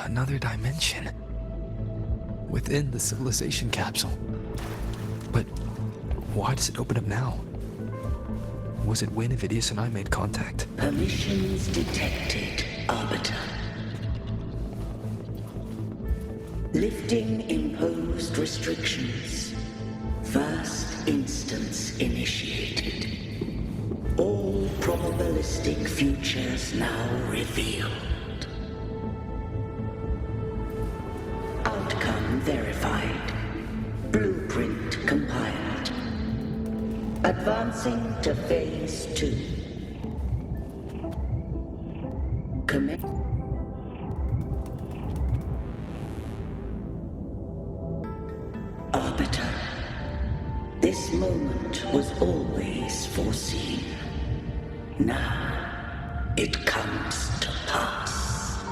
another dimension. Within the civilization capsule. But why does it open up now? Was it when Avidius and I made contact? Permissions detected, Arbiter. Lifting imposed restrictions. First instance initiated. All probabilistic futures now revealed. Outcome verified. Blueprint compiled. Advancing to phase 2. Commit. Arbiter. This moment was always foreseen. Now, it comes to pass.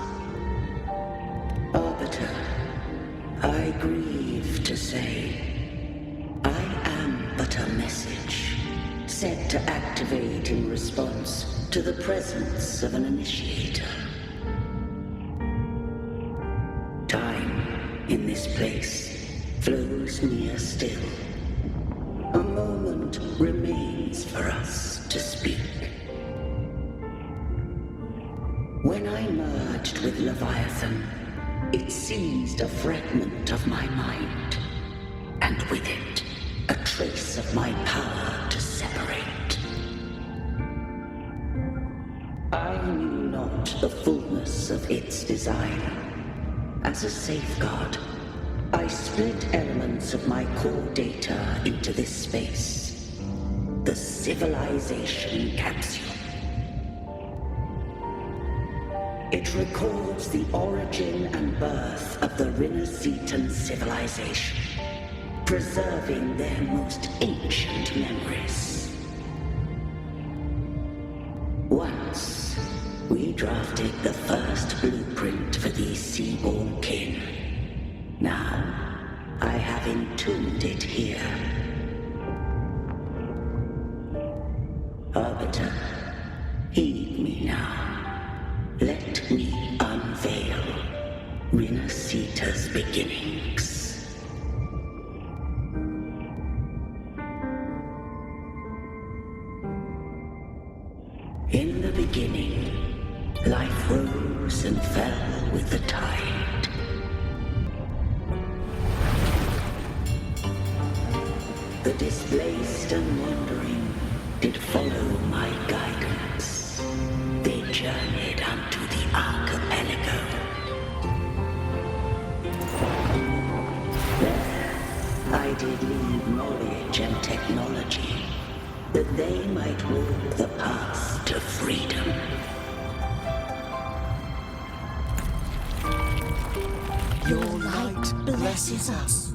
Arbiter, I grieve to say, I am but a message, set to activate in response to the presence of an initiator. Time, in this place, flows near still. A moment remains for us to speak. When I merged with Leviathan, it seized a fragment of my mind, and with it, a trace of my power to separate. I knew not the fullness of its design. As a safeguard, I split elements of my core data into this space, the civilization capsule. It records the origin and birth of the Rinascitan civilization, preserving their most ancient memories. Once, we drafted the first blueprint for these seaborn kin. Now, I have entombed it here. Arbiter, heed me now. Let me unveil Rinascita's beginnings. In the beginning, life rose and fell with the tide. The displaced and wandering did follow my guidance. They journeyed unto the archipelago. There, I did leave knowledge and technology, that they might walk the path to freedom. Your light blesses us.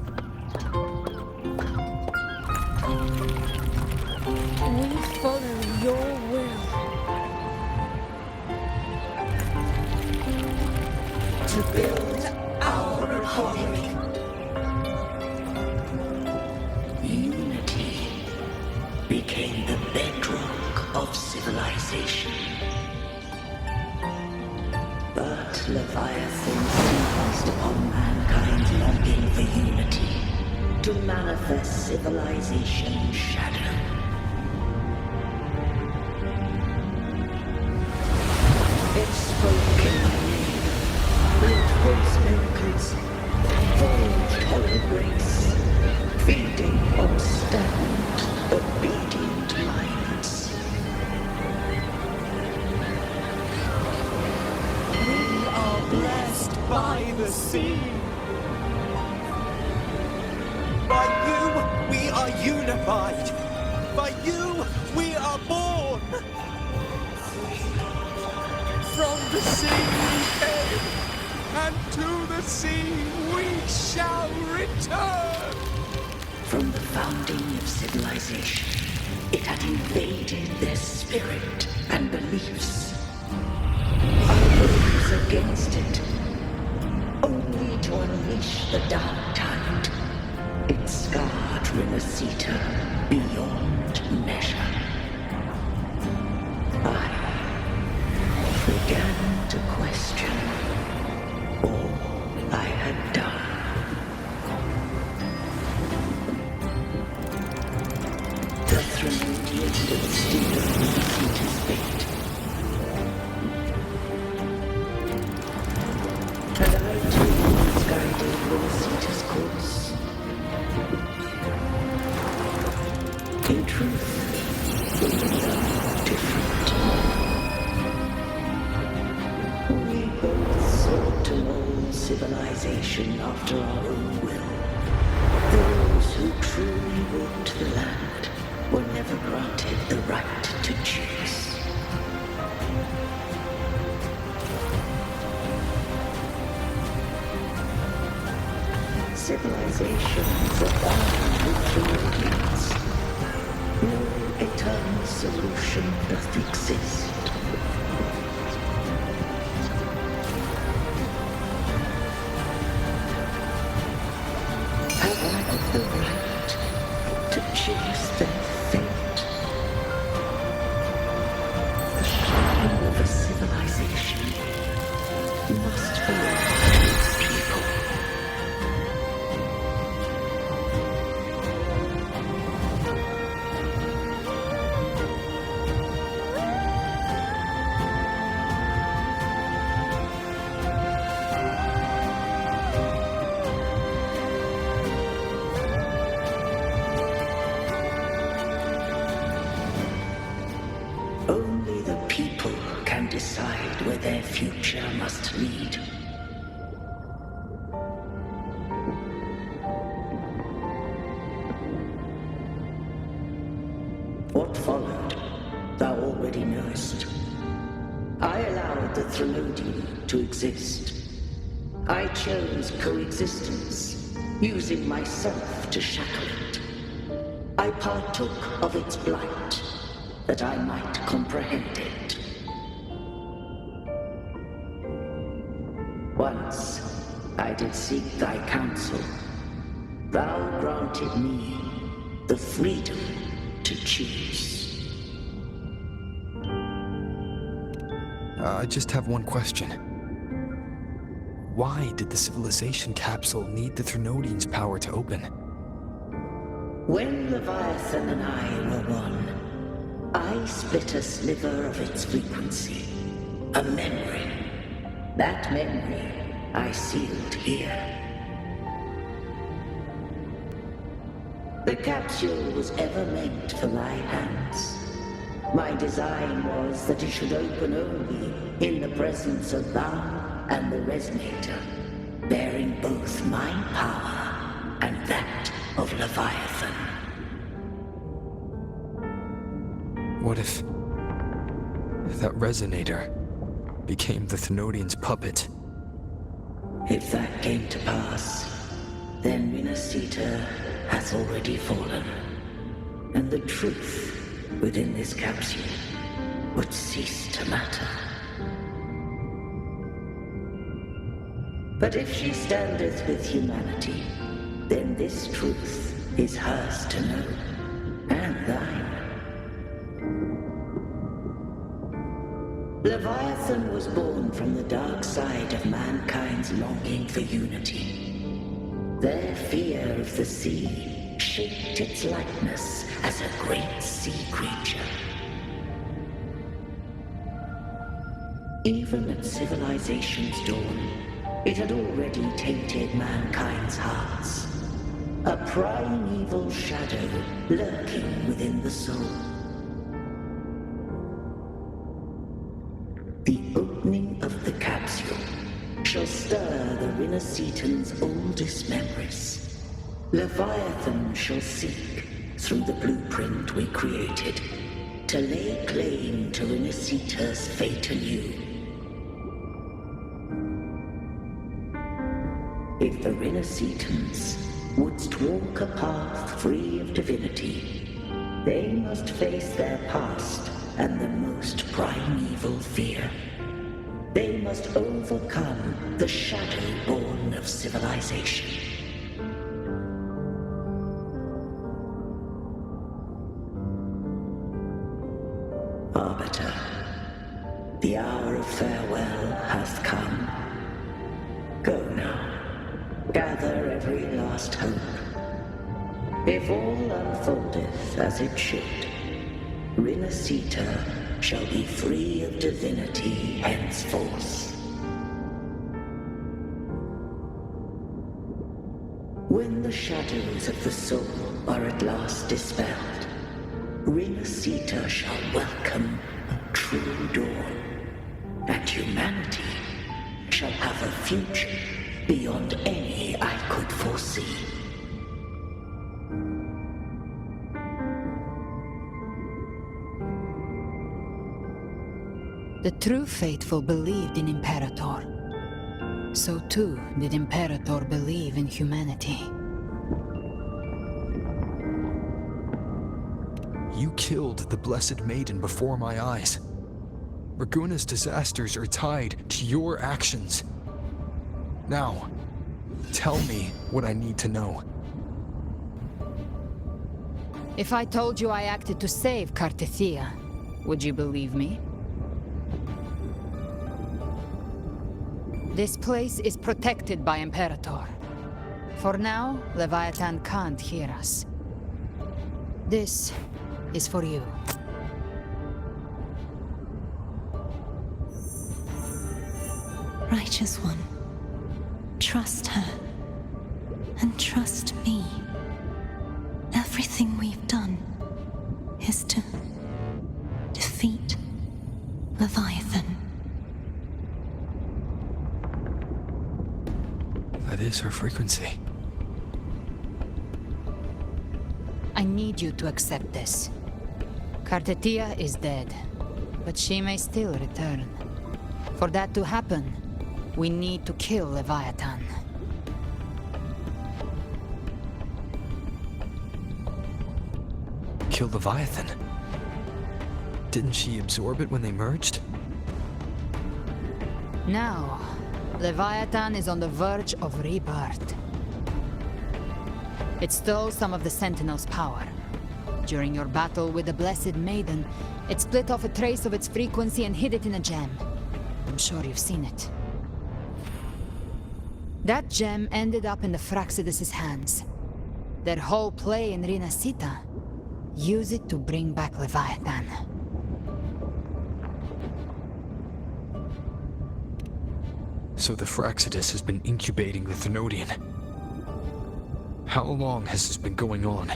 We follow your will. To build our republic. Unity became the bedrock of civilization. But Leviathan seized upon mankind's longing for unity to manifest civilization's shadow. It spoke in my name, built false miracles, forged hollow grace, feeding on stagnant, obedient minds. We are blessed by the sea. By you, we are unified. By you, we are born. From the sea we came, and to the sea we shall return. From the founding of civilization, it had invaded their spirit and beliefs. I rose against it, only to unleash the dark tide. It scarred Rinascita beyond measure. I began to question all Trinodian will steal Rinascita's fate. And I too was guiding Rinascita's course. In truth, we are different. We both sought to mold civilization after our own will. Those who truly walked the land were never granted the right to choose. Civilizations abound with Trinodians. No eternal solution doth exist. Have I the right to choose their fate? The shadow of a civilization must belong to its people. Only the people can decide where their future must lead. What followed, thou already knowest. I allowed the Trinodian to exist. I chose coexistence, using myself to shackle it. I partook of its blight, that I might comprehend it. Once I did seek thy counsel. Thou granted me the freedom to choose. I just have one question. Why did the civilization capsule need the Trinodian's power to open? When Leviathan and I were one, I split a sliver of its frequency, a memory. That memory I sealed here. The capsule was ever meant for my hands. My design was that it should open only in the presence of thou and the Resonator, bearing both my power and that of Leviathan. What if that Resonator became the Thenodian's puppet? If that came to pass, then Rinascita has already fallen, and the truth within this capsule would cease to matter. But if she standeth with humanity, then this truth is hers to know, and thine. Leviathan was born from the dark side of mankind's longing for unity. Their fear of the sea shaped its likeness as a great sea creature. Even at civilization's dawn, it had already tainted mankind's hearts. A primeval shadow lurking within the soul. The opening of the capsule shall stir the Rinascitan's oldest memories. Leviathan shall seek, through the blueprint we created, to lay claim to Rinascita's fate anew. If the Rinascitans wouldst walk a path free of divinity, they must face their past and the most primeval fear. They must overcome the shadow born of civilization. Arbiter, the hour of farewell hath come. Go now, gather every last hope. If all unfoldeth as it should, Rinascita shall be free of divinity henceforth. When the shadows of the soul are at last dispelled, Rinascita shall welcome a true dawn, and humanity shall have a future beyond any I could foresee. The true faithful believed in Imperator. So too did Imperator believe in humanity. You killed the Blessed Maiden before my eyes. Ragunna's disasters are tied to your actions. Now, tell me what I need to know. If I told you I acted to save Katharsis, would you believe me? This place is protected by Imperator. For now, Leviathan can't hear us. This is for you. Righteous One, trust her, and trust me. Everything we've done is to defeat Leviathan. That is her frequency. I need you to accept this. Katharsis is dead, but she may still return. For that to happen, we need to kill Leviathan. Kill Leviathan? Didn't she absorb it when they merged? Now, Leviathan is on the verge of rebirth. It stole some of the Sentinel's power. During your battle with the Blessed Maiden, it split off a trace of its frequency and hid it in a gem. I'm sure you've seen it. That gem ended up in the Fraxidus' hands. Their whole play in Rinascita, use it to bring back Leviathan. So the Fraxidus has been incubating the Thenodian. How long has this been going on?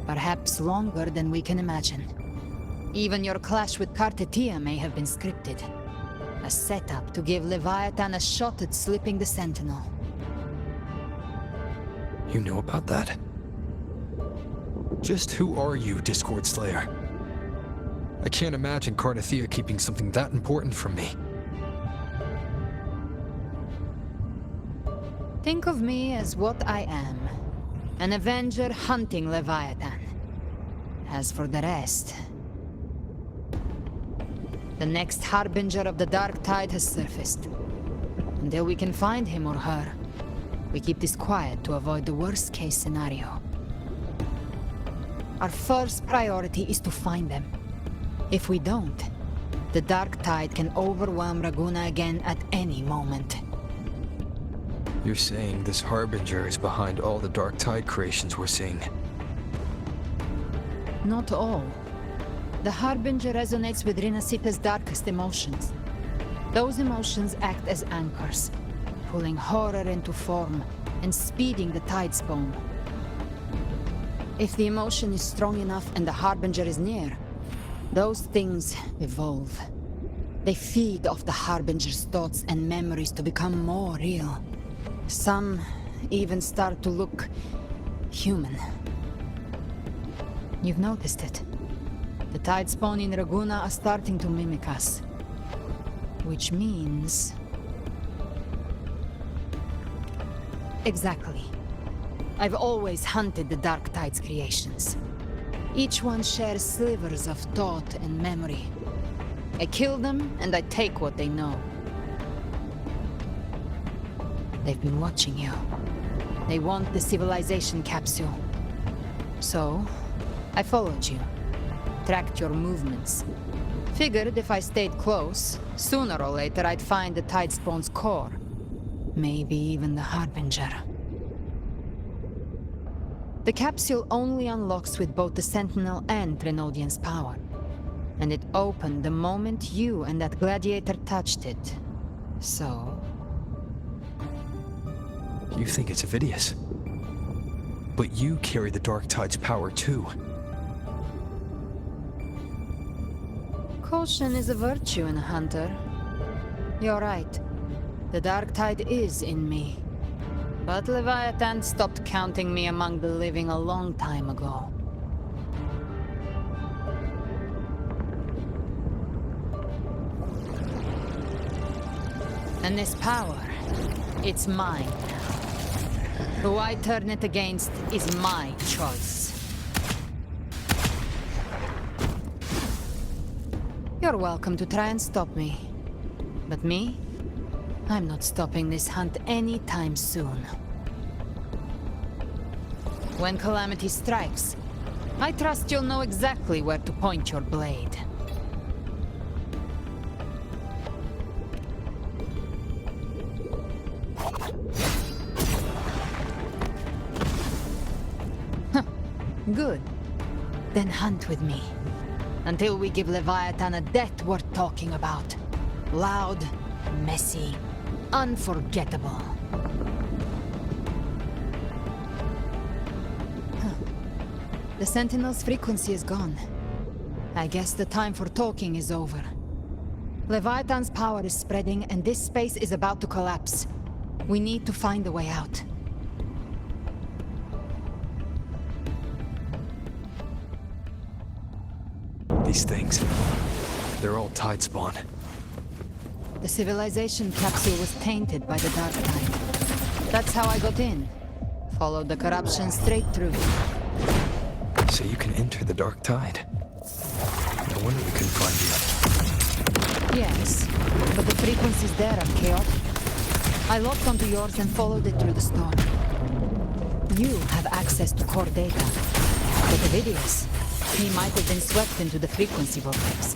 Perhaps longer than we can imagine. Even your clash with Katharsis may have been scripted. A setup to give Leviathan a shot at slipping the Sentinel. You know about that? Just who are you, Discord Slayer? I can't imagine Katharsis keeping something that important from me. Think of me as what I am. An Avenger hunting Leviathan. As for the rest... The next Harbinger of the Dark Tide has surfaced. Until we can find him or her, we keep this quiet to avoid the worst-case scenario. Our first priority is to find them. If we don't, the Dark Tide can overwhelm Ragunna again at any moment. You're saying this Harbinger is behind all the Dark Tide creations we're seeing? Not all. The Harbinger resonates with Rinascita's darkest emotions. Those emotions act as anchors, pulling horror into form and speeding the Tidespawn. If the emotion is strong enough and the Harbinger is near, those things evolve. They feed off the Harbinger's thoughts and memories to become more real. Some even start to look human. You've noticed it. The Tidespawn in Ragunna are starting to mimic us. Which means... Exactly. I've always hunted the Dark Tide's creations. Each one shares slivers of thought and memory. I kill them, and I take what they know. They've been watching you. They want the civilization capsule. So, I followed you. Tracked your movements. Figured if I stayed close, sooner or later I'd find the Tidespawn's core. Maybe even the Harbinger. The capsule only unlocks with both the Sentinel and Trinodian's power. And it opened the moment you and that gladiator touched it. So... You think it's Avidius. But you carry the Dark Tide's power too. Caution is a virtue in a hunter. You're right. The Dark Tide is in me. But Leviathan stopped counting me among the living a long time ago. And this power, it's mine now. Who I turn it against is my choice. You're welcome to try and stop me. But me? I'm not stopping this hunt anytime soon. When calamity strikes, I trust you'll know exactly where to point your blade. Good. Then hunt with me. Until we give Leviathan a death worth talking about. Loud, messy, unforgettable. The Sentinel's frequency is gone. I guess the time for talking is over. Leviathan's power is spreading and this space is about to collapse. We need to find a way out. These things, they're all Tidespawn. The civilization capsule was tainted by the Dark Tide. That's how I got in. Followed the corruption straight through. So you can enter the Dark Tide. No wonder we couldn't find you. Yes, but the frequencies there are chaotic. I locked onto yours and followed it through the storm. You have access to core data. But Avidius, he might have been swept into the frequency vortex.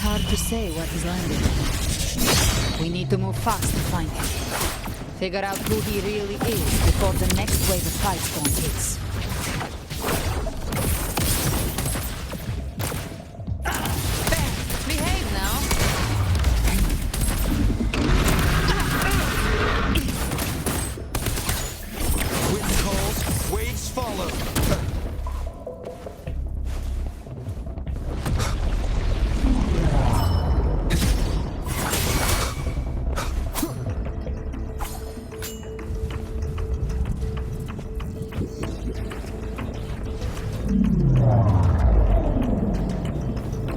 Hard to say what he's landed. We need to move fast to find him. Figure out who he really is before the next wave of Tidespawn hits. Behave now. Wind calls, waves follow.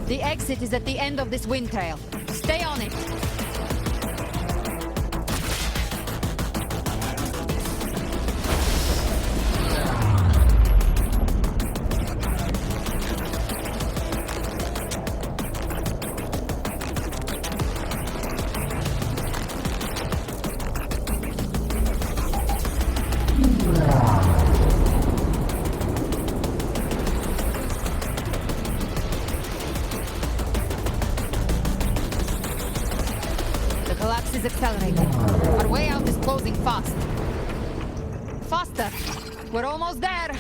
The exit is at the end of this wind trail. Stay on it. Is accelerating. Our way out is closing fast. Faster! We're almost there!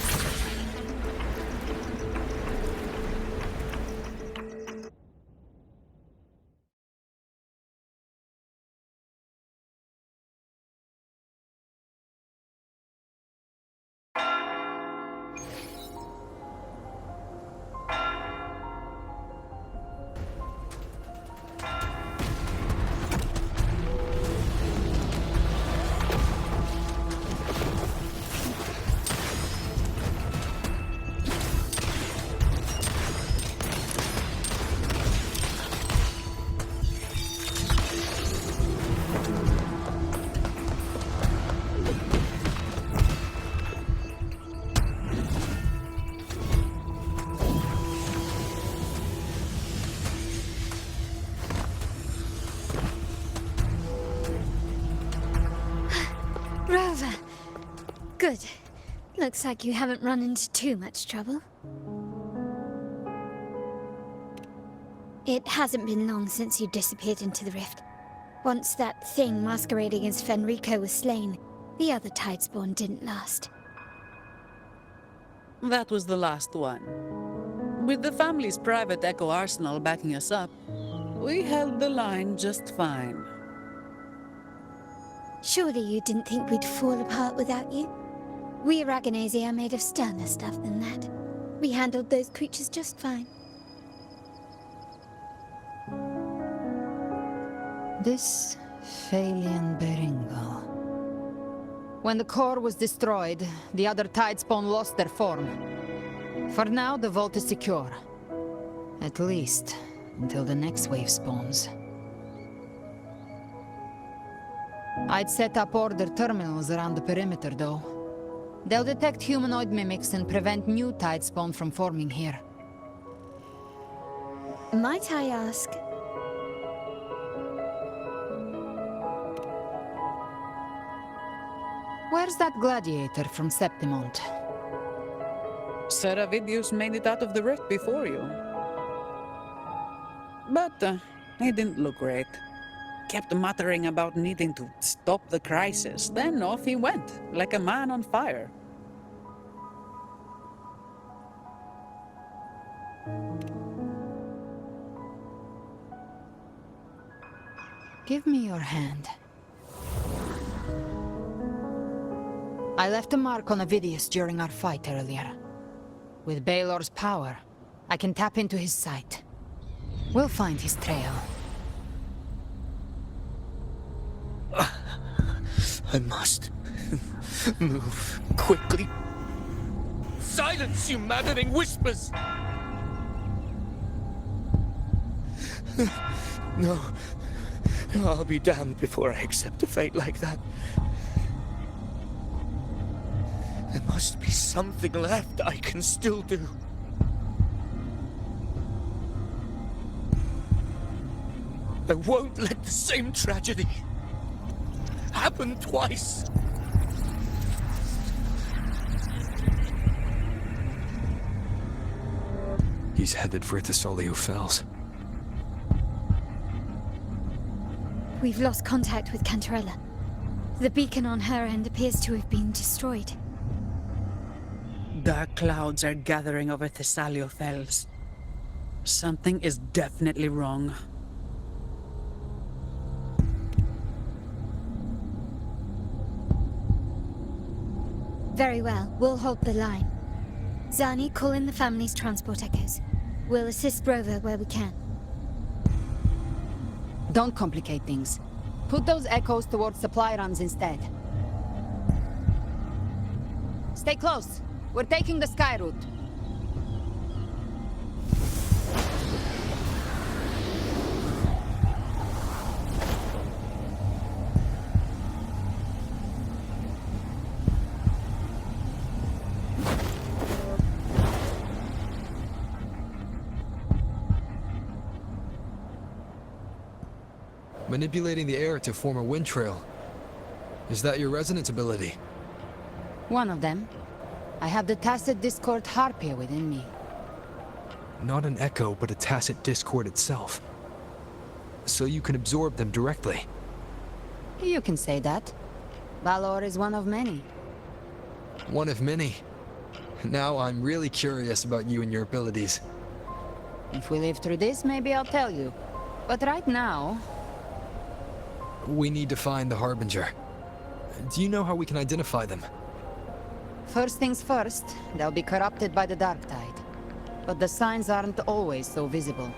Good. Looks like you haven't run into too much trouble. It hasn't been long since you disappeared into the rift. Once that thing masquerading as Fenrico was slain, the other Tidespawn didn't last. That was the last one. With the family's private echo arsenal backing us up, we held the line just fine. Surely you didn't think we'd fall apart without you? We Ragunnae are made of sterner stuff than that. We handled those creatures just fine. This Phalian Beringal. When the core was destroyed, the other Tidespawn lost their form. For now, the vault is secure. At least, until the next wave spawns. I'd set up order terminals around the perimeter, though. They'll detect humanoid mimics and prevent new Tidespawn from forming here. Might I ask? Where's that gladiator from Septimont? Sir Avidius made it out of the rift before you. But he didn't look great. Kept muttering about needing to stop the crisis, then off he went, like a man on fire. Give me your hand. I left a mark on Avidius during our fight earlier. With Baelor's power, I can tap into his sight. We'll find his trail. I must move quickly. Silence, you maddening whispers! No. I'll be damned before I accept a fate like that. There must be something left I can still do. I won't let the same tragedy happen twice. He's headed for Thessaleo Fells. We've lost contact with Cantarella. The beacon on her end appears to have been destroyed. Dark clouds are gathering over Thessaleo Fells. Something is definitely wrong. Very well, we'll hold the line. Zani, call in the family's transport echoes. We'll assist Rover where we can. Don't complicate things. Put those echoes towards supply runs instead. Stay close. We're taking the sky route. Manipulating the air to form a wind trail. Is that your resonance ability? One of them. I have the tacit discord harpia within me. Not an echo, but a tacit discord itself. So you can absorb them directly. You can say that. Balor is one of many. One of many. Now I'm really curious about you and your abilities. If we live through this, maybe I'll tell you. But right now... We need to find the Harbinger. Do you know how we can identify them? First things first, they'll be corrupted by the dark tide. But the signs aren't always so visible.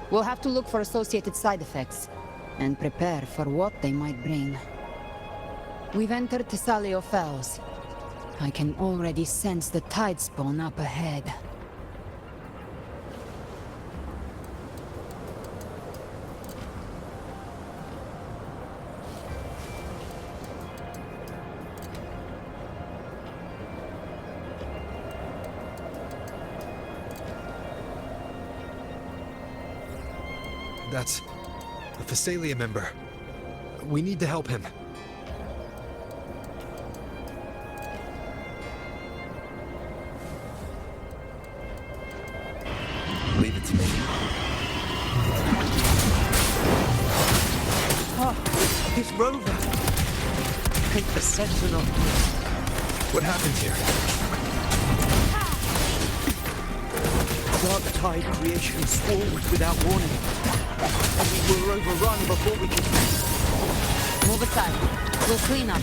We'll have to look for associated side effects, and prepare for what they might bring. We've entered Thessaleo Fells. I can already sense the Tidespawn up ahead. That's a Thessalea member. We need to help him. Leave it to me. Ah, it's Rover. Take the Sentinel. What happened here? dark tide creation swarmed without warning. And we were overrun before we could... Move aside. We'll clean up.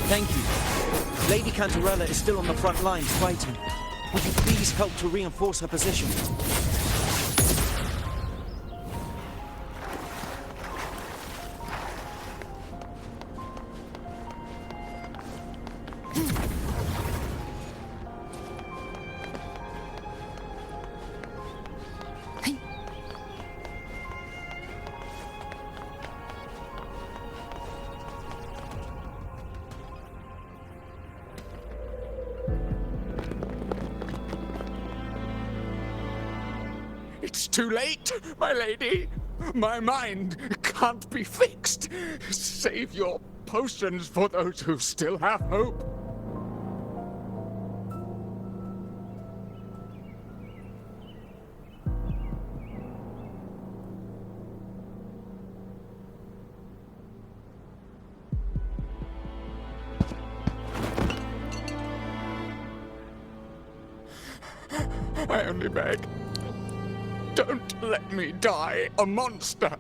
Thank you. Lady Cantarella is still on the front lines fighting. Would you please help to reinforce her position? It's too late, my lady. My mind can't be fixed. Save your potions for those who still have hope. I only beg. Don't let me die a monster!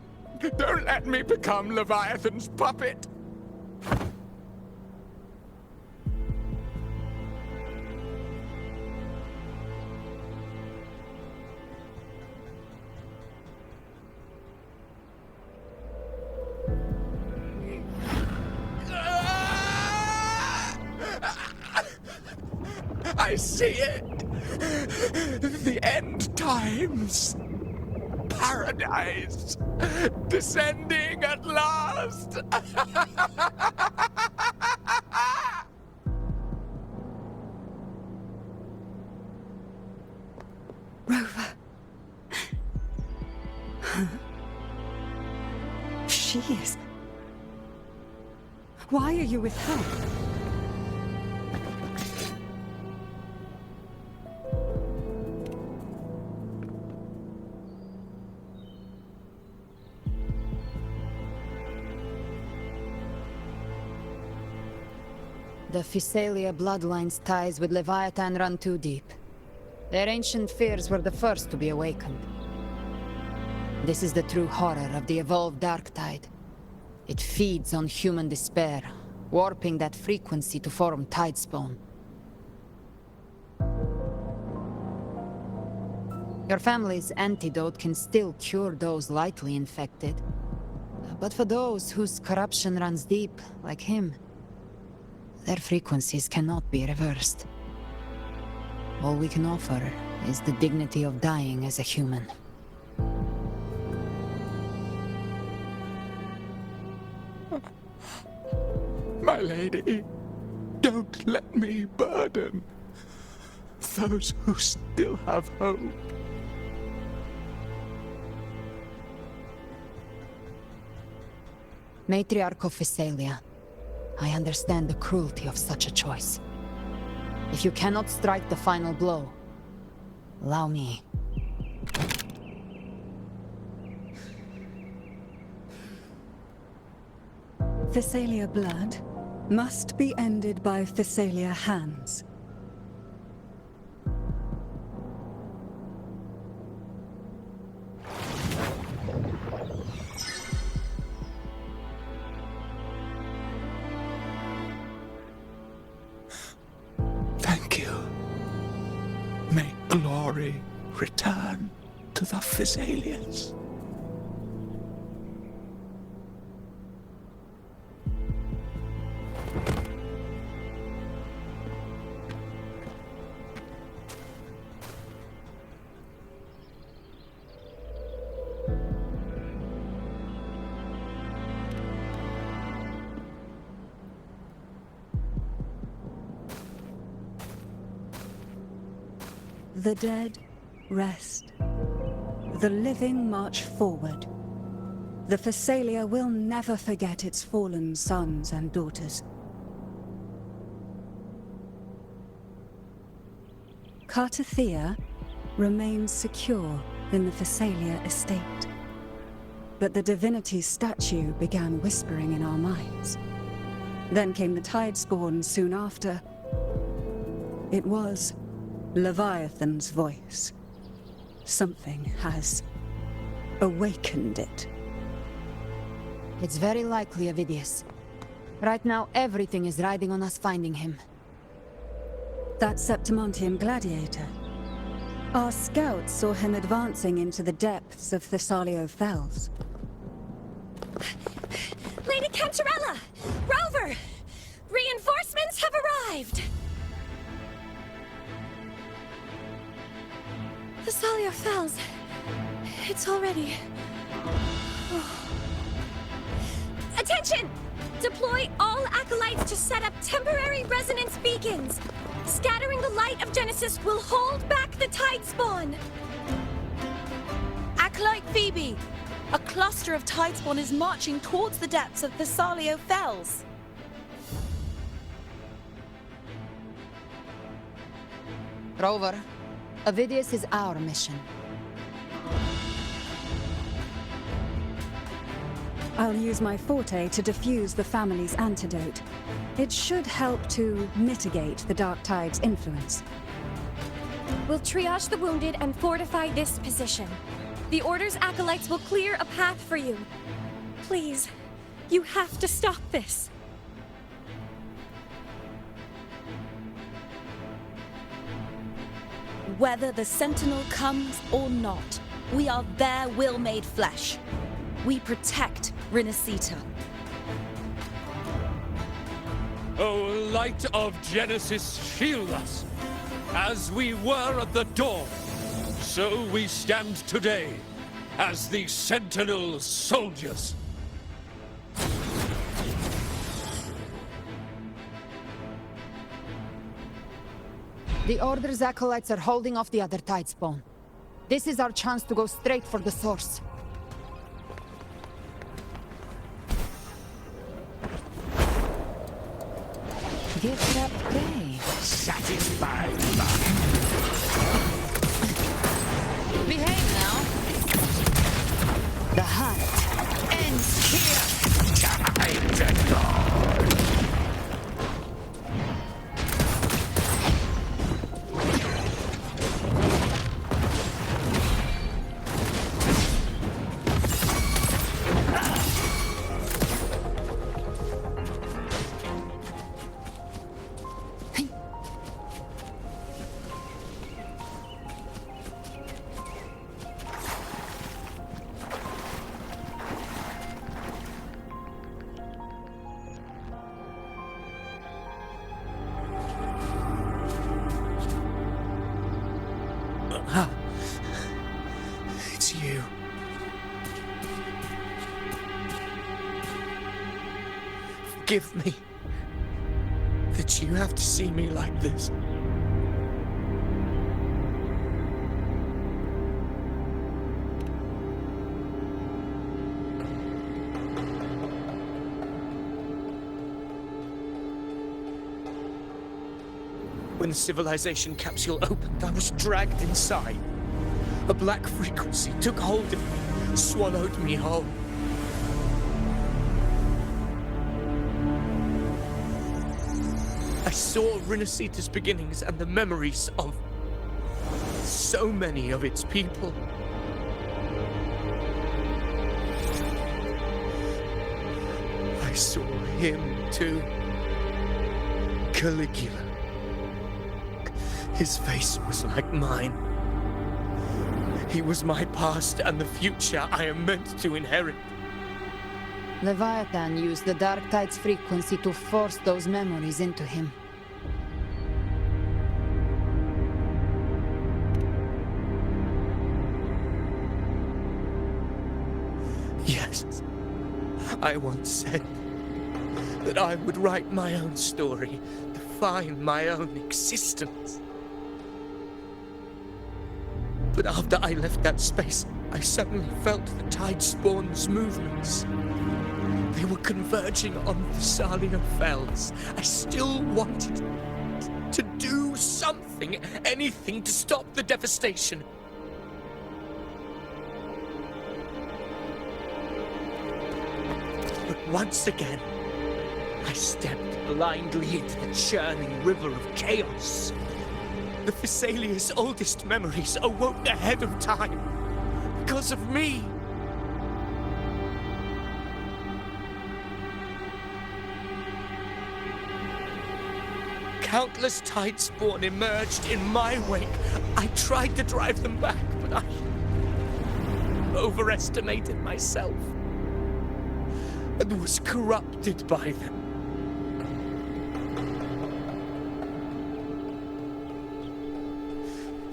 Don't let me become Leviathan's puppet! I see it! The end times! Paradise! Descending at last! Rover. She is. Why are you with her? The Thessaleo bloodline's ties with Leviathan run too deep. Their ancient fears were the first to be awakened. This is the true horror of the evolved dark tide. It feeds on human despair, warping that frequency to form Tidespawn. Your family's antidote can still cure those lightly infected. But for those whose corruption runs deep, like him, their frequencies cannot be reversed. All we can offer is the dignity of dying as a human. My lady, don't let me burden those who still have hope. Matriarch of Thessalia, I understand the cruelty of such a choice. If you cannot strike the final blow, allow me. Thessalia blood must be ended by Thessalia hands. Thank you. May glory return to the Thessalians. The dead rest. The living march forward. The Thessalia will never forget its fallen sons and daughters. Cartathea remains secure in the Thessalia estate. But the divinity's statue began whispering in our minds. Then came the Tidespawn soon after. It was Leviathan's voice. Something has awakened it. It's very likely, Avidius. Right now, everything is riding on us finding him. That Septimontian gladiator. Our scouts saw him advancing into the depths of Thessaleo Fells. Lady Cantarella! Rover! Reinforcements have arrived! Thessaleo Fells. It's already... Attention! Deploy all acolytes to set up temporary resonance beacons. Scattering the light of Genesis will hold back the Tidespawn. Acolyte Phoebe! A cluster of Tidespawn is marching towards the depths of Thessaleo Fells. Rover, Avidius is our mission. I'll use my forte to defuse the family's antidote. It should help to mitigate the Dark Tide's influence. We'll triage the wounded and fortify this position. The Order's acolytes will clear a path for you. Please, you have to stop this. Whether the Sentinel comes or not, we are their will made flesh. We protect Rinascita. O light of Genesis, shield us! As we were at the dawn, so we stand today, as the Sentinel soldiers. The Order's acolytes are holding off the other Tidespawn. This is our chance to go straight for the source. Get that prey. Satisfied. Behave now. The hunt ends here. Time to go. It's you. Forgive me that you have to see me like this. When the civilization capsule opened, I was dragged inside. A black frequency took hold of me, swallowed me whole. I saw Rinascita's beginnings and the memories of so many of its people. I saw him too. Caligula. His face was like mine. He was my past and the future I am meant to inherit. Leviathan used the Dark Tide's frequency to force those memories into him. Yes, I once said that I would write my own story, define my own existence. But after I left that space, I suddenly felt the Tidespawn's movements. They were converging on the Thessaleo Fells. I still wanted to do something, anything to stop the devastation. But once again, I stepped blindly into the churning river of chaos. The Thessalia's oldest memories awoke ahead of time. Because of me. Countless Tidespawn emerged in my wake. I tried to drive them back, but I overestimated myself and was corrupted by them.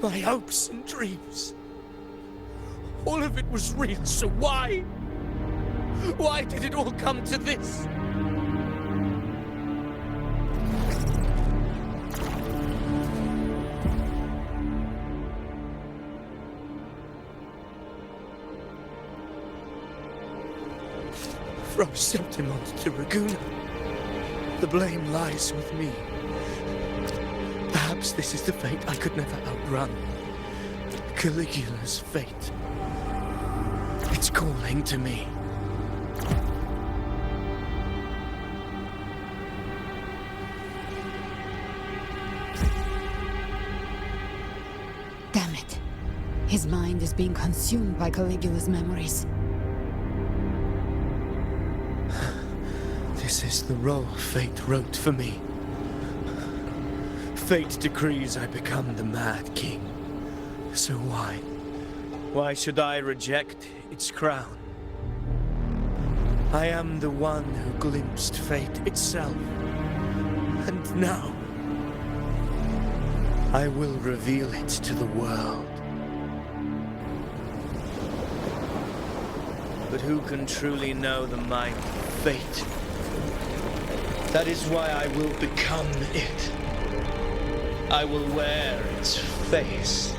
My hopes and dreams, all of it was real, so why? Why did it all come to this? From Sentinel to Ragunna, the blame lies with me. Perhaps this is the fate I could never outrun. Caligula's fate. It's calling to me. Damn it. His mind is being consumed by Caligula's memories. This is the role fate wrote for me. Fate decrees I become the Mad King. So why? Why should I reject its crown? I am the one who glimpsed fate itself. And now, I will reveal it to the world. But who can truly know the mind of fate? That is why I will become it. I will wear its face.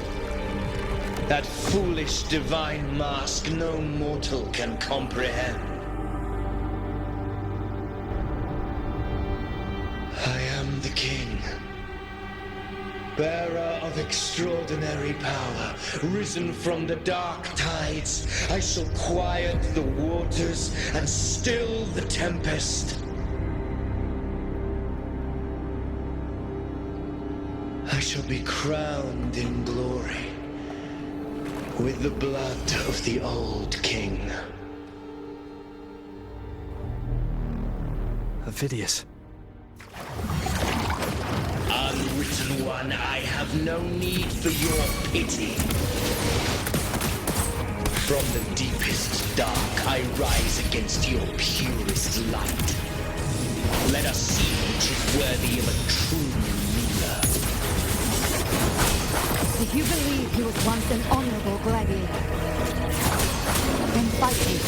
That foolish divine mask no mortal can comprehend. I am the king, bearer of extraordinary power, risen from the dark tides. I shall quiet the waters and still the tempest. I shall be crowned in glory with the blood of the old king. Avidius. Unwritten one, I have no need for your pity. From the deepest dark, I rise against your purest light. Let us see which is worthy of a true ruler. If you believe he was once an honorable gladiator, then fight him.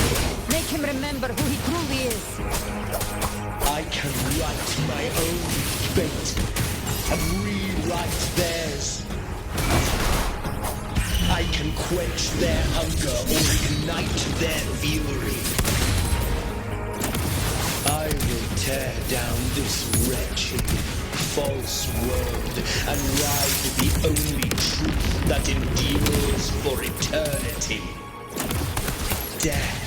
Make him remember who he truly is. I can write my own fate and rewrite theirs. I can quench their hunger or ignite their fury. I will tear down this wretched, false world and ride the only truth that endures for eternity. Death.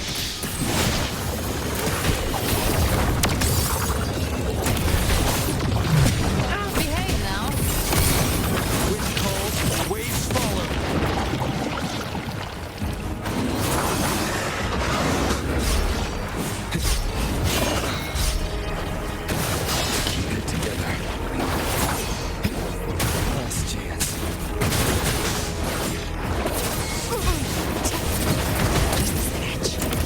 Behave now. Wind calls, waves follow. Keep it together. Last chance. Just this edge.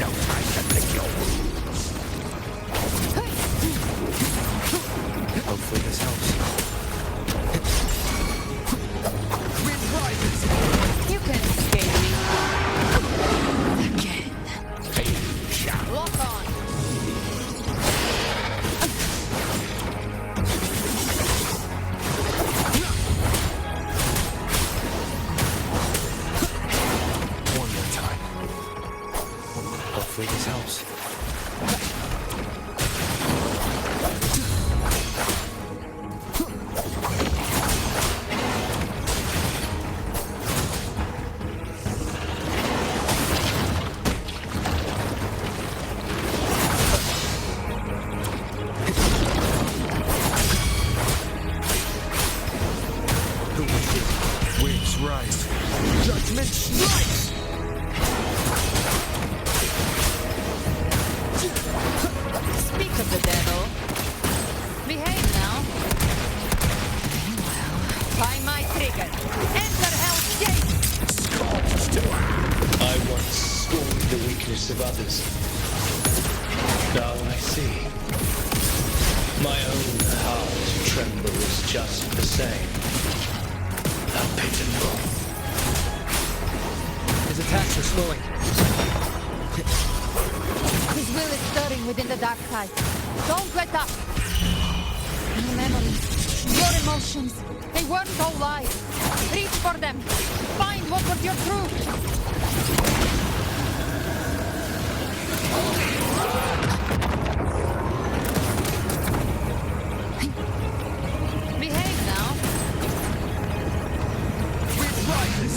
of others. Now I see. My own heart trembles just the same. How pitiful. His attacks are slowing. His will is stirring within the dark tide. Don't let up! Your memories, your emotions, they weren't all lies. Reach for them. Find what was your truth. Behave now. We tried this!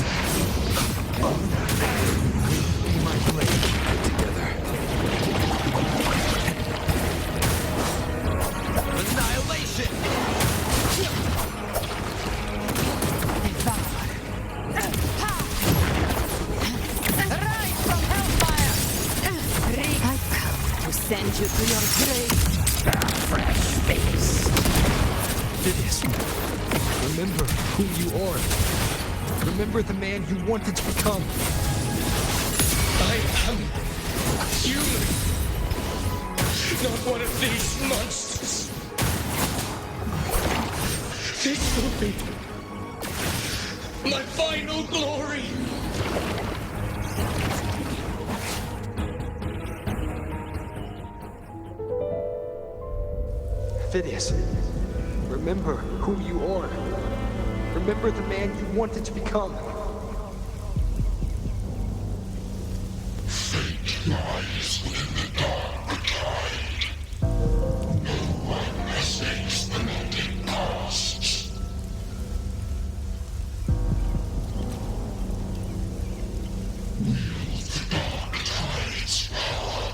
Be my blade together. Annihilation! Devour. Rise from hellfire! I come to send you to your grave. Fresh face. Avidius, remember who you are. Remember the man you wanted to become. I am human. Not one of these monsters. This will be my final glory. Avidius, remember who you are. Remember the man you wanted to become. Fate lies within the dark tide. No one mistakes the melting past. Wield the dark tide's power,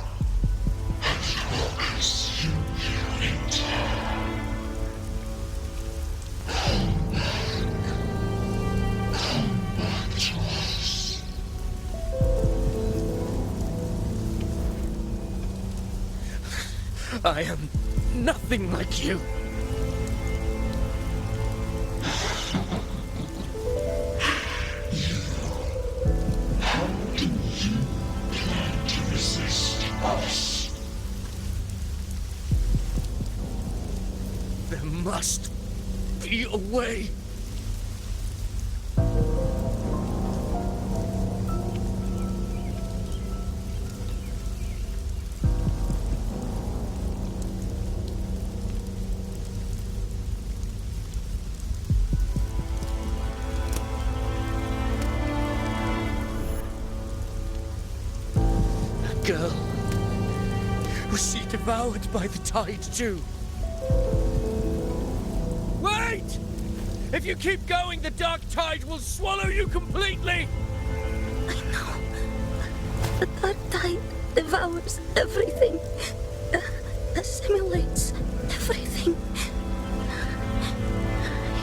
and it will consume you in time. Come back to us. I am nothing like you. How do you plan to resist us? There must be a way. Girl. Was she devoured by the tide too? Wait! If you keep going, the dark tide will swallow you completely! I know. The dark tide devours everything. Assimilates everything.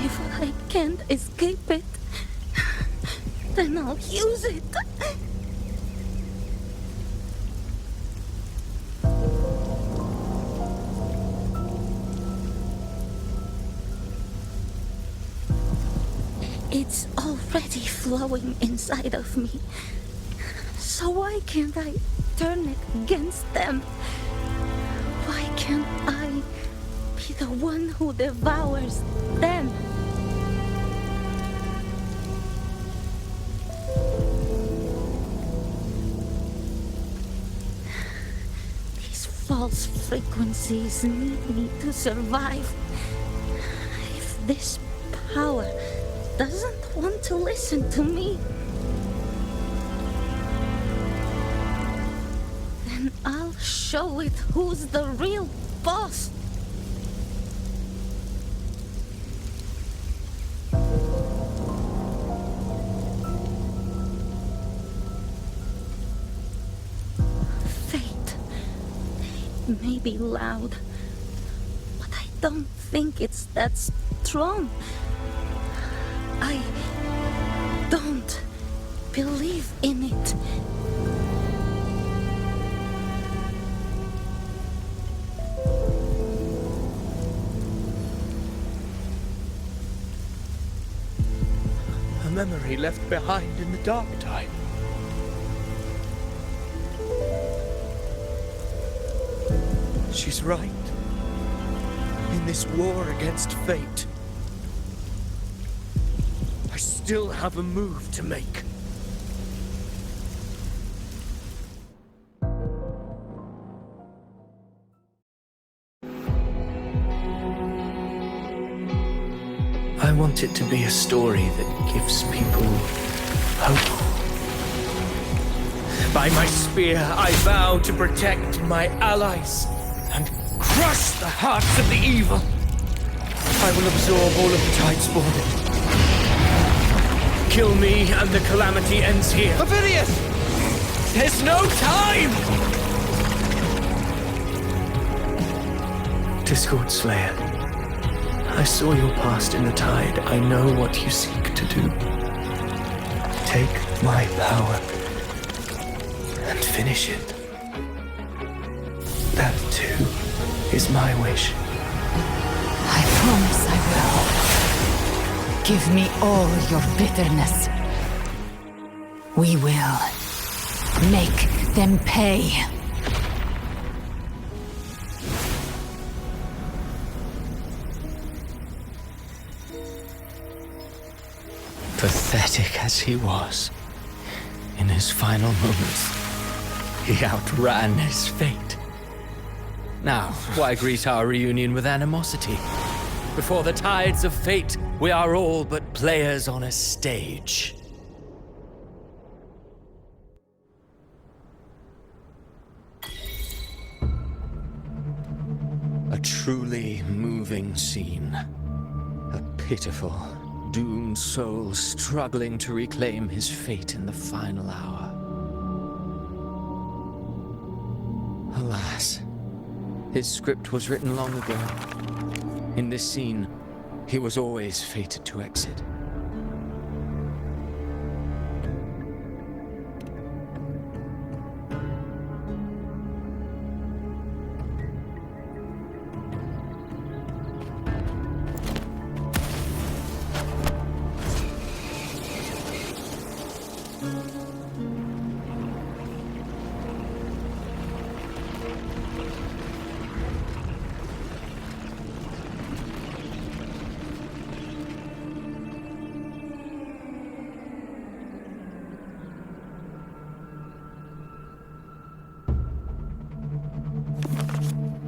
If I can't escape it, then I'll use it. It's already flowing inside of me. So why can't I turn it against them? Why can't I be the one who devours them? These false frequencies need me to survive. If this power doesn't want to listen to me, then I'll show it who's the real boss. Fate may be loud, but I don't think it's that strong. I don't believe in it. A memory left behind in the dark tide. She's right. In this war against fate, I still have a move to make. I want it to be a story that gives people hope. By my spear, I vow to protect my allies and crush the hearts of the evil. I will absorb all of the Tidespawn. Kill me and the calamity ends here. Avidius! There's no time! Discord Slayer, I saw your past in the Tide. I know what you seek to do. Take my power and finish it. That, too, is my wish. I promise I will. Give me all your bitterness. We will make them pay. Pathetic as he was, in his final moments, he outran his fate. Now, why greet our reunion with animosity? Before the tides of fate, we are all but players on a stage. A truly moving scene. A pitiful, doomed soul struggling to reclaim his fate in the final hour. Alas, his script was written long ago. In this scene, he was always fated to exit.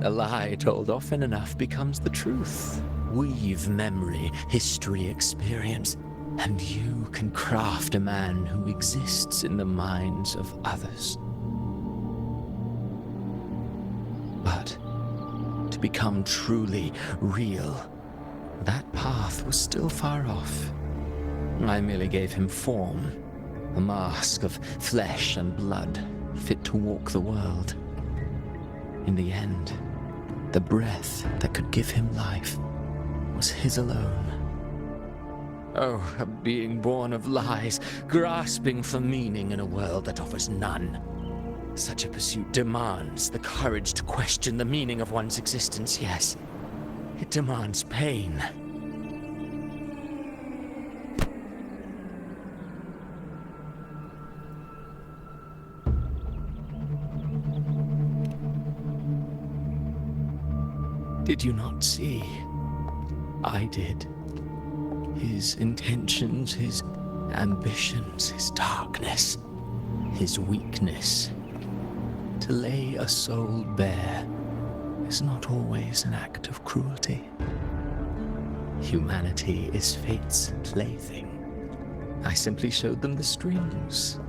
A lie told often enough becomes the truth. Weave memory, history, experience, and you can craft a man who exists in the minds of others. But to become truly real, that path was still far off. I merely gave him form, a mask of flesh and blood, fit to walk the world. In the end, the breath that could give him life was his alone. Oh, a being born of lies, grasping for meaning in a world that offers none. Such a pursuit demands the courage to question the meaning of one's existence, yes. It demands pain. Did you not see? I did. His intentions, his ambitions, his darkness, his weakness. To lay a soul bare is not always an act of cruelty. Humanity is fate's plaything. I simply showed them the strings.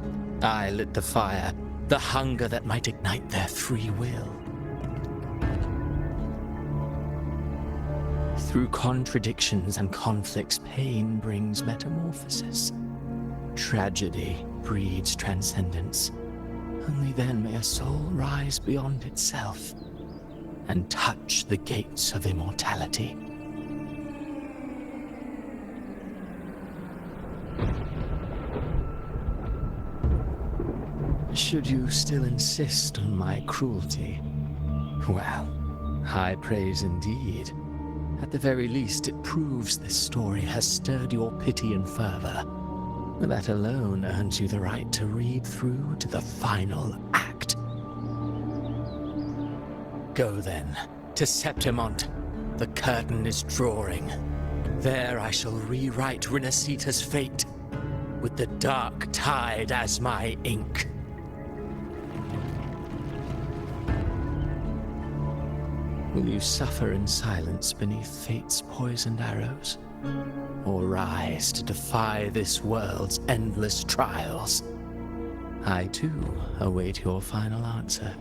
I lit the fire, the hunger that might ignite their free will. Through contradictions and conflicts, pain brings metamorphosis. Tragedy breeds transcendence. Only then may a soul rise beyond itself and touch the gates of immortality. Should you still insist on my cruelty? Well, high praise indeed. At the very least, it proves this story has stirred your pity and fervor. That alone earns you the right to read through to the final act. go then, to Septimont. The curtain is drawing. There I shall rewrite Rinascita's fate, with the dark tide as my ink. Will you suffer in silence beneath fate's poisoned arrows? Or rise to defy this world's endless trials? I too await your final answer.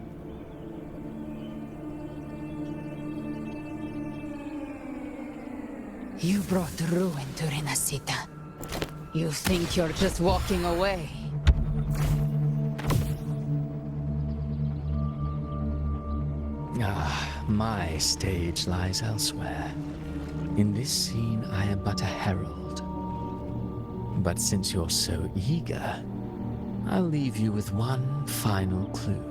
You brought ruin to Rinascita. You think you're just walking away? My stage lies elsewhere. In this scene, I am but a herald. But since you're so eager, I'll leave you with one final clue.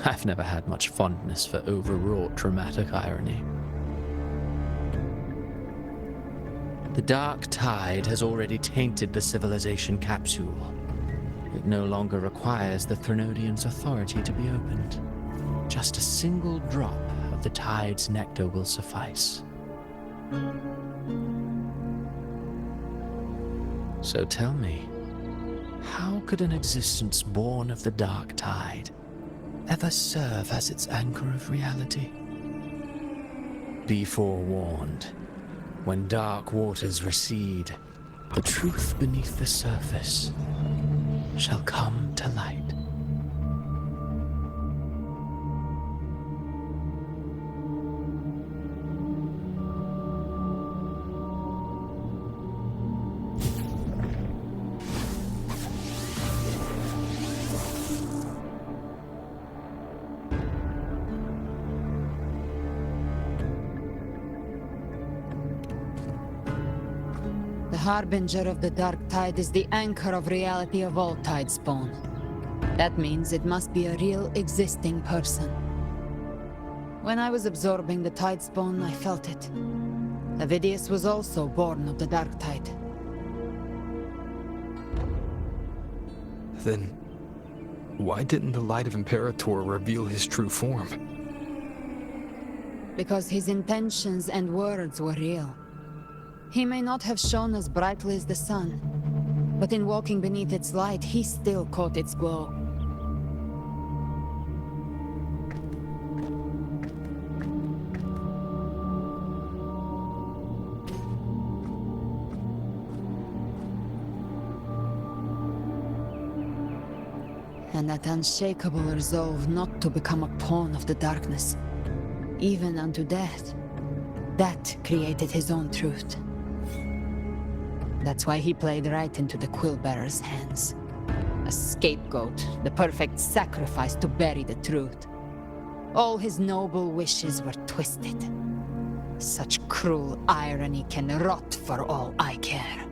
I've never had much fondness for overwrought dramatic irony. The dark tide has already tainted the civilization capsule. It no longer requires the Threnodian's authority to be opened. Just a single drop of the tide's nectar will suffice. So tell me, how could an existence born of the dark tide ever serve as its anchor of reality? Be forewarned. When dark waters recede, the truth beneath the surface shall come to light. The harbinger of the dark tide is the anchor of reality of all Tidespawn. That means it must be a real existing person. When I was absorbing the Tidespawn, I felt it. Avidius was also born of the dark tide. Then, why didn't the Light of Imperator reveal his true form? Because his intentions and words were real. He may not have shone as brightly as the sun, but in walking beneath its light, he still caught its glow. And that unshakable resolve not to become a pawn of the darkness, even unto death, that created his own truth. That's why he played right into the Quill-Bearer's hands. A scapegoat, the perfect sacrifice to bury the truth. All his noble wishes were twisted. Such cruel irony can rot for all I care.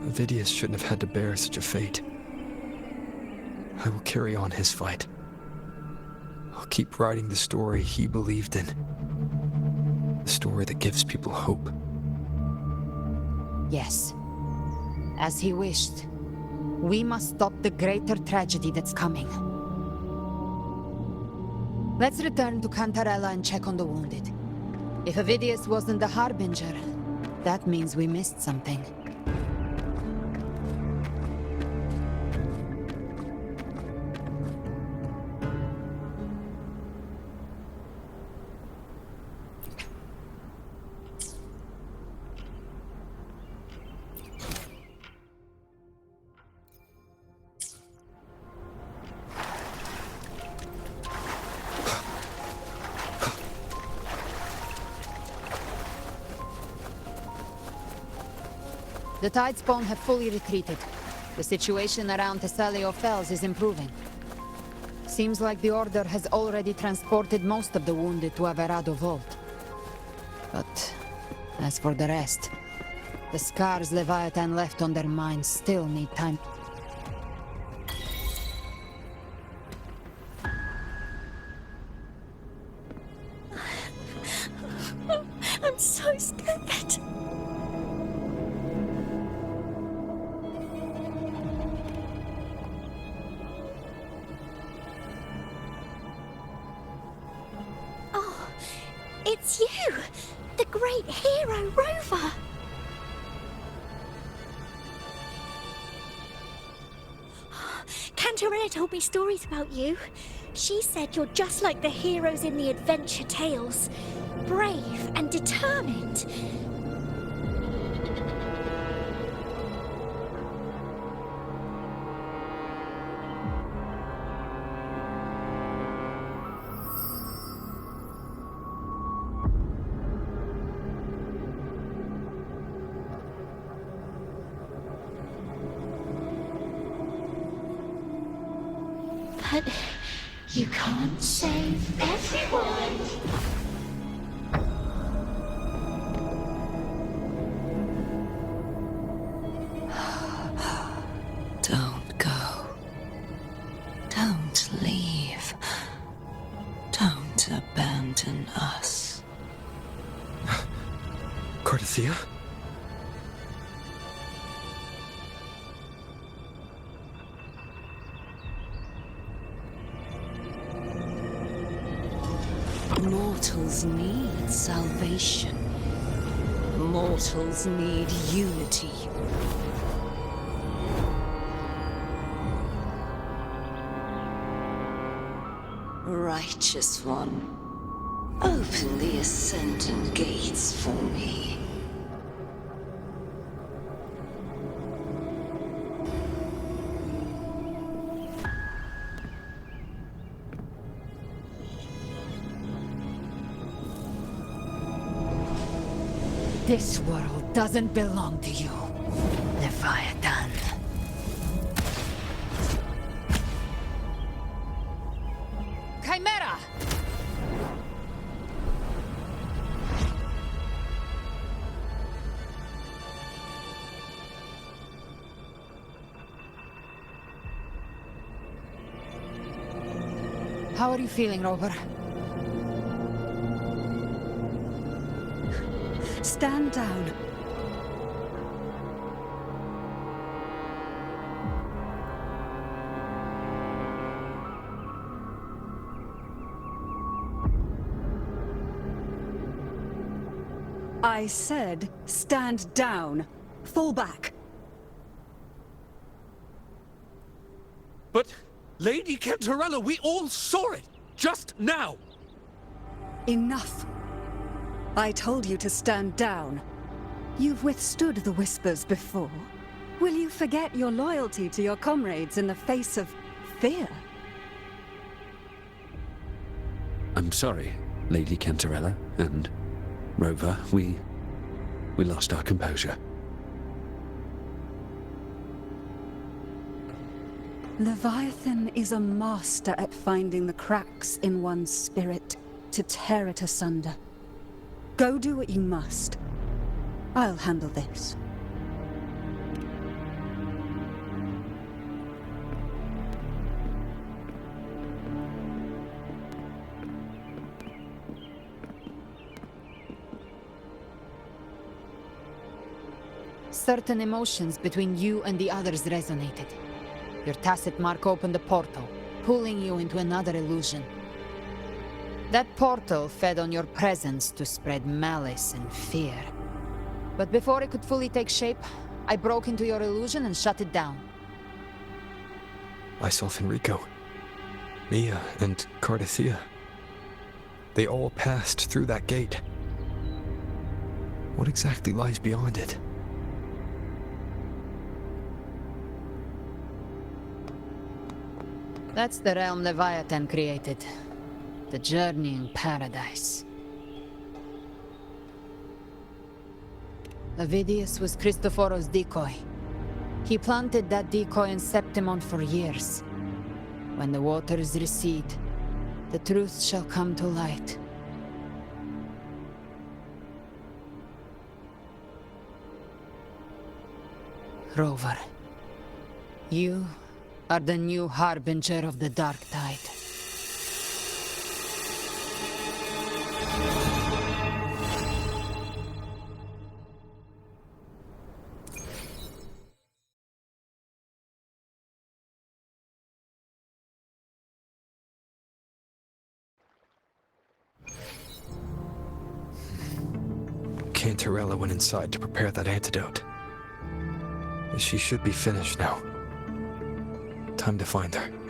Avidius shouldn't have had to bear such a fate. I will carry on his fight. I'll keep writing the story he believed in. The story that gives people hope. Yes. As he wished. We must stop the greater tragedy that's coming. Let's return to Cantarella and check on the wounded. If Avidius wasn't the harbinger, that means we missed something. The Tidespawn have fully retreated. The situation around Thessaleo Fells is improving. Seems like the Order has already transported most of the wounded to Averado Vault. But as for the rest, the scars Leviathan left on their minds still need time. I'm so scared. It's you! The great hero, Rover! Cantarella told me stories about you. She said you're just like the heroes in the adventure tales. Brave and determined. But you can't save everyone. Don't go. Don't leave. Don't abandon us. Cardathia? Mortals need salvation. Mortals need unity. Righteous One, open the Ascendant gates for me. This world doesn't belong to you, Leviathan. Chimera! How are you feeling, Rover? Stand down. I said, stand down. Fall back. But, Lady Cantarella, we all saw it! Just now! Enough. I told you to stand down. You've withstood the whispers before. Will you forget your loyalty to your comrades in the face of fear? I'm sorry, Lady Cantarella, and Rover, we lost our composure. Leviathan is a master at finding the cracks in one's spirit to tear it asunder. Go do what you must. I'll handle this. Certain emotions between you and the others resonated. Your tacit mark opened a portal, pulling you into another illusion. That portal fed on your presence to spread malice and fear. But before it could fully take shape, I broke into your illusion and shut it down. Myself and Rico, Mia and Cardathia. They all passed through that gate. What exactly lies beyond it? That's the realm Leviathan created. The journeying paradise. Avidius was Cristoforo's decoy. He planted that decoy in Septimon for years. When the waters recede, the truth shall come to light. Rover, you are the new harbinger of the Dark Tide. Cantarella went inside to prepare that antidote. She should be finished now. Time to find her.